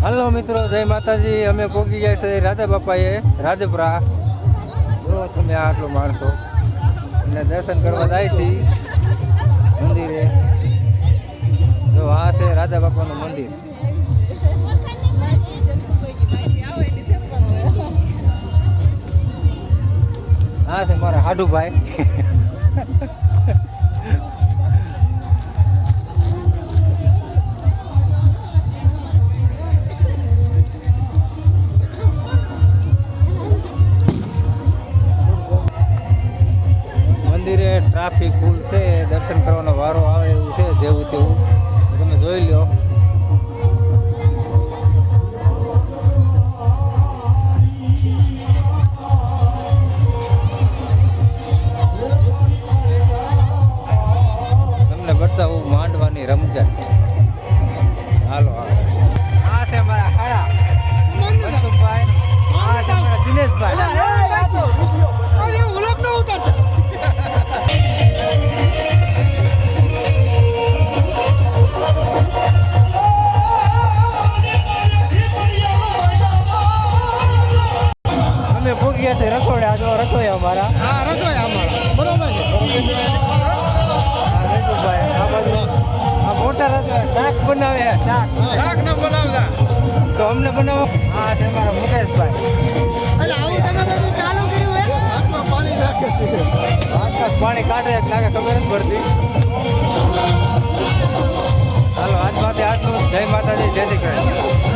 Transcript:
Hello મિત્રો, જય માતાજી. અમે પહોંચી ગયા છે રાધા બાપાએ રાજપુરા. જો તમે આટલો માણસો અને દર્શન કરવા જાય છે મંદિરે. જો આ છે રાધા બાપાનું મંદિર. આ છે મારા હાડુભાઈ. મંદિરે ટ્રાફિક ફૂલ છે, દર્શન કરવાનો વારો આવે એવું છે જેવું તેવું તમે જોઈ લો. તમને બતાવું માંડવાની રમઝટ. હાલો આ છે મારા હાડા મનસુખભાઈ, આ છે મારા દિનેશભાઈ. અમે ભૂગ્યા છે રસોડા. જો રસોઈ અમારા. હા, રસોઈ અમારા બરોબર છે. રસુભાઈ આ બાજુ આ મોટા રસોઈ શાક બનાવે. શાક ન બનાવતા તો અમને બનાવો. આ છે અમારા મુકેશભાઈ. એટલે આવું તમે બધું ચાલુ કર્યું હે? હાથમાં પાણી નાખે છે. હાથમાં પાણી કાઢે એટલે લાગે ખબર જ પડતી. હાલો આજ માટે આટલું. જય માતાજી, જય શ્રી કૃષ્ણ.